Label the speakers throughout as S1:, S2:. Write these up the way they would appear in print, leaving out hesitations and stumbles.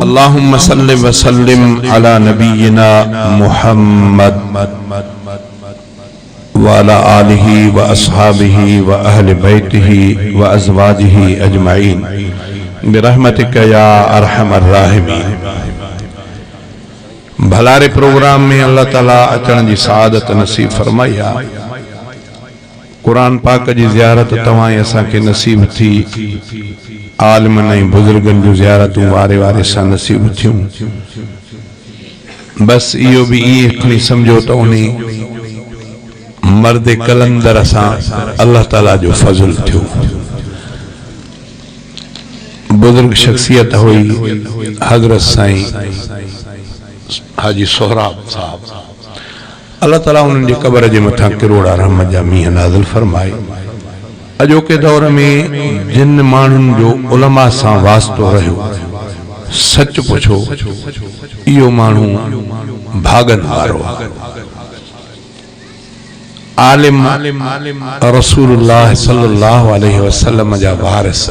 S1: अल्लाहुम्मा सल्लि व सल्लिम अला नबीना मुहम्मद व अला आलिहि व अस्हाबिहि व अहले बैतिहि व अज़वाजिहि अजमाइन बिरहमतिका या अरहमर राहिमीन। भलारे प्रोग्राम में अल्लाह ताला अचण जी सआदत नसीब फरमाया। कुरान पाक जी ज़ियारत तवां असां के नसीब थी। आलिमन ऐं बुजुर्गन जो ज़ियारतूं वारे वारे सां नसीब थियूं। बस इहो भी ये खणी समझो तो उन्हीं मर्द कलंदर सां अल्लाह ताला जो फजल थियो। बुजुर्ग शख्सियत हुई हजरत साईं हाजी सोहराब साहब। अल्लाह ताला उन्हनि जे क़ब्र जे मथां किरोड़ा रहमत जा मींहं नाज़िल फरमाए। अॼोके दौर में जिन माण्हुनि जो उलमा सां वास्तो रहियो, सच पुछो इहो माण्हू भागन वारो आलिम रसूलुल्लाह सल्लल्लाहु अलैहि वसल्लम जा वारिस।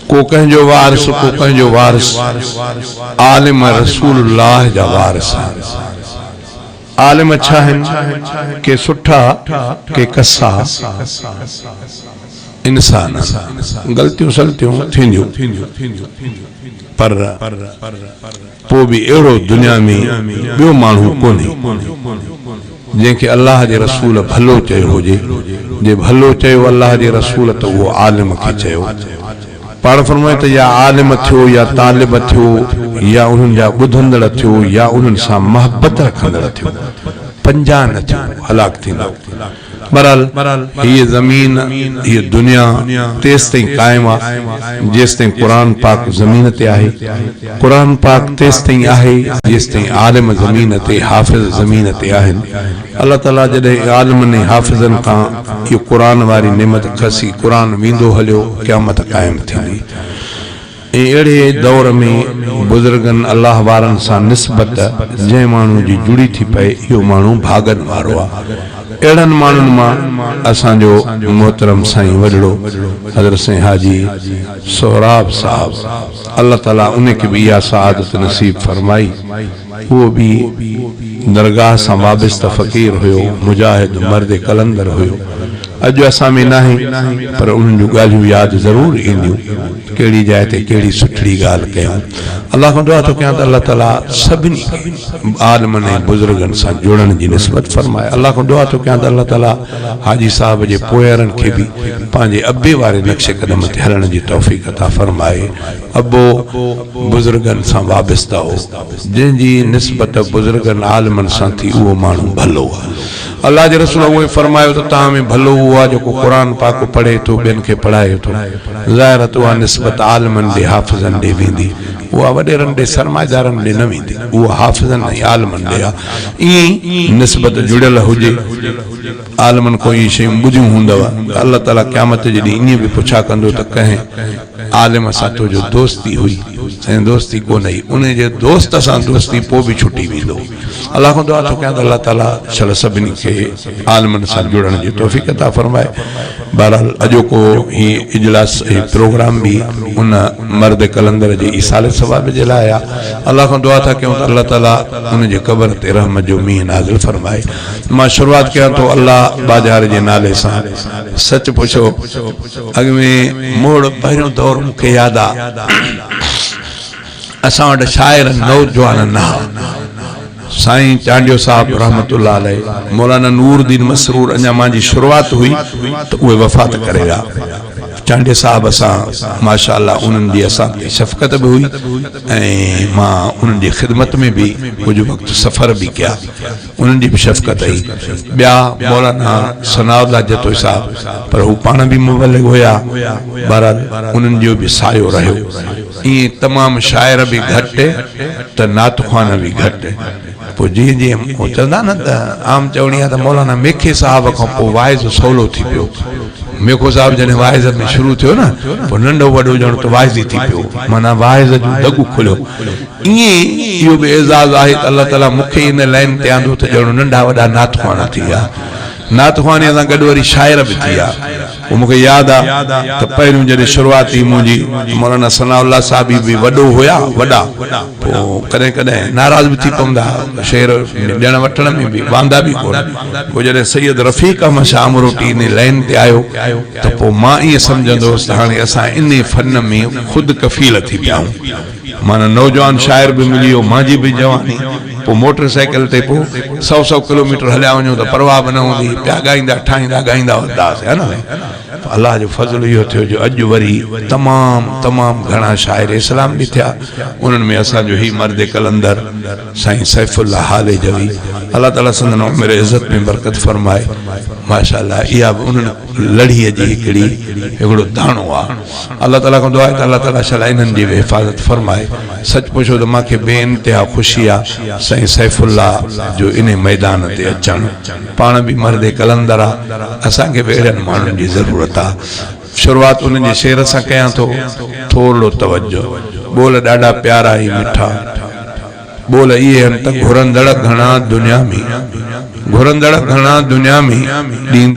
S1: को कंहिंजो वारिस, को कंहिंजो वारिस, आलिम रसूलुल्लाह जा वारिस। आलिम अच्छा आहिनि के सुठा के कसा इंसान। गलतियूं सलतियूं थींदियूं पर पोइ बि अहिड़ो दुनिया में ॿियो माण्हू कोन्हे जंहिंखे अल्लाह जे रसूल भलो चयो हुजे। जे भलो चयो अल्लाह जे रसूल त उहो आलिम खे चयो। पाण फरमाए त या आलिम थियो या तालिब थियो या उन्हनि जा ॿुधंदड़ थियो या उन्हनि सां मोहब्बत रखंदड़ थियो, पंजा न थियो हलाक थींदा। बहरहाल ये जमीन ये दुनिया तेस ताईं कायम आहे जेस ताईं कुरान पाक जमीन ते आहे। कुरान पाक तेस ताईं आहे जेस ताईं आलिम जमीन ते हाफ़िज़ जमीन ते आहिनि। अल्लाह ताला जॾहिं आलिमनि ऐं हाफ़िज़नि खां इहो कुरान वारी नेमत खसी, कुरान वेंदो हलियो, क़यामत कायम थींदी। अड़े दौर में बुजुर्गन अल्लाह वारन सां निस्बत जंहिं माण्हू जी जुड़ी थी पए इहो माण्हू भागन वारो आहे। अड़न माण्हुनि मां असांजो मोहतरम साईं वॾड़ो हज़रत साईं हाजी सोहराब साहब, अल्लाह ताला उनखे भी इहा सआदत नसीब फरमाई। वो भी दरगाह सां वाबस्ता फ़कीर हुयो, मुजाहिद मर्द कलंदर हुयो। अॼु असां में नाहे पर उन्हनि जूं ॻाल्हियूं यादि ज़रूरु ईंदियूं। कहिड़ी जाइ ते कहिड़ी सुठी ॻाल्हि कयूं। अल्लाह खां दुआ थो कयां त अल्लाह ताला सभिनी आलिमनि ऐं बुज़ुर्गनि सां जुड़ण जी निस्बत फरमाए। अल्लाह खां दुआ थो कयां त अल्लाह ताला हाजी साहब जे पोयरनि खे बि पंहिंजे अब्बे वारे नक्शे क़दम ते हलण जी तौफ़ीक़ अता फरमाए। अब्बो बुज़ुर्गनि सां वाबस्ता हो, जंहिंजी निस्बत बुज़ुर्गनि आलिमनि सां थी उहो माण्हू भलो आहे। अल्लाह जे रसूल उहे फरमायो त तव्हां में भलो उहो आहे जेको क़ुरान पाक पढ़े थो, ॿियनि खे पढ़ाए थो। ज़ाहिर त उहा निस्बत आलिमनि ॾे हाफ़िज़नि ॾे वेंदी, उहा वॾेरनि ॾे सरमाएदारनि ॾे न वेंदी, उहा हाफ़िज़नि ऐं आलिमनि ॾे आहे। ईअं निस्बत जुड़ियल हुजे। आलिमनि को इहे शयूं ॿुधियूं हूंदव, अल्लाह ताला क़यामत जे ॾींहुं ईअं बि पुछा कंदो त कंहिं आलिम सां तुंहिंजो दोस्ती हुई, ऐं दोस्ती कोन हुई, उन जे दोस्त सां दोस्ती पोइ बि छुटी वेंदो। अल्लाह खां दुआ थो कयां त अल्लाह ताला शल सभिनी खे आलिमनि सां जुड़ण जी तौफ़ीक़ अता फरमाए। बहरहाल अॼोको ही इजलास प्रोग्राम भी उन मर्द कलंदर जे ईसाले सवाब जे लाइ आहे। अल्लाह खां दुआ था कयूं त अल्लाह ताला उन जे क़ब्र ते रहमत जो मींहुं नाज़िल फरमाए। मां शुरुआत कयां तो अल्लाह बाजार जे नाले सां। सच पुछो अॻ में मोड़ पहिरियों दौर मूंखे यादि आहे, असां वटि शाइर नौजवान न साईं चांडियो साहब रहमतुल्लाह अलैह, मौलाना नूरुद्दीन मसरूर अञा मुंहिंजी शुरुआत हुई तो उहे वफ़ात करे विया। चांडिया साहब असां माशाअल्लाह उन्हनि जी असां ते शफ़क़त बि हुई ऐं मां उन्हनि जी ख़िदमत में भी कुछ वक़्त सफ़र भी किया, उन्हनि जी भी शफ़क़त आई। ॿिया मौलाना सनाउल्लाह जतोई साहब, पर हू पाण भी मुबल्लिग हुया। बहरहाल उन्हनि जो भी सायो रहियो। ईअं तमामु शाइर भी घटि त नातख़्वान भी घटि। पोइ जीअं जीअं चवंदा न त आम चवणी आहे त मौलाना मेखे साहब खां पोइ वाइज़ सवलो थी पियो। मेखो साहब जॾहिं वाइज़ में शुरू थियो न, पोइ नंढो वॾो ॼण त वाइज़ ई थी पियो, माना वाइज़ जो दगु खुलियो। ईअं इहो बि एज़ाज़ आहे त अल्लाह ताला मूंखे इन लाइन ते आंदो त ॼण नंढा वॾा नातख़्वान थी विया। नात ख़वानी सां गॾु वरी शाइर बि थी विया। वो मूंखे यादि आहे त पहिरियों जॾहिं शुरूआती मुंहिंजी मौलाना सनाउल्लाह साहब बि वॾो हुया वॾा, पोइ कॾहिं कॾहिं नाराज़ बि थी पवंदा, शेर ॾियण वठण में बि वांदा बि कोन। पोइ जॾहिं सैयद रफ़ीक अहमद शाह अमरोटी इन लाइन ते आयो त पोइ मां ईअं सम्झंदो हुउसि त हाणे असां इन फन में ख़ुदि कफ़ील थी पिया आहियूं। माना नौजवान शाइर भी मिली वियो, मुंहिंजी भी जवानी। पोइ मोटरसाइकिल ते पोइ 100 किलोमीटर हलिया वञूं त परवाह बि न हूंदी, पिया ॻाईंदा ठाहींदा ॻाईंदा वधासीं, है न। अल्लाह जो फज़ल इहो थियो जो अॼु वरी तमामु घणा शाइर इस्लाम बि थिया। उन्हनि में असांजो ही मर्द कलंदर साईं सैफुल्लाह हाले जवी, अल्लाह ताला संदन उमिर इज़्ज़त में बरकत फरमाए। माशाअल्लाह इहा बि उन्हनि लड़ीअ जी हिकिड़ो दाणो आहे। अल्लाह ताला खां दुआ आहे त अल्लाह ताला शला इन्हनि जी बि हिफ़ाज़त फरमाए। सच पुछो त मूंखे बेइंतिहा ख़ुशी आहे साईं सैफुल्लाह जो इन मैदान ते अचणु। पाण बि मर्द कलंदर आहे, असांखे बि अहिड़नि माण्हुनि जी ज़रूरत आहे। शुरूआत उन्हनि जे शेर सां कयां थो, थोरो तवजो। बोल ॾाढा प्यारा ई मिठा, बोल इहे आहिनि त घुरंदड़ घणा दुनिया में, घुरंदड़ घणा दुनिया में।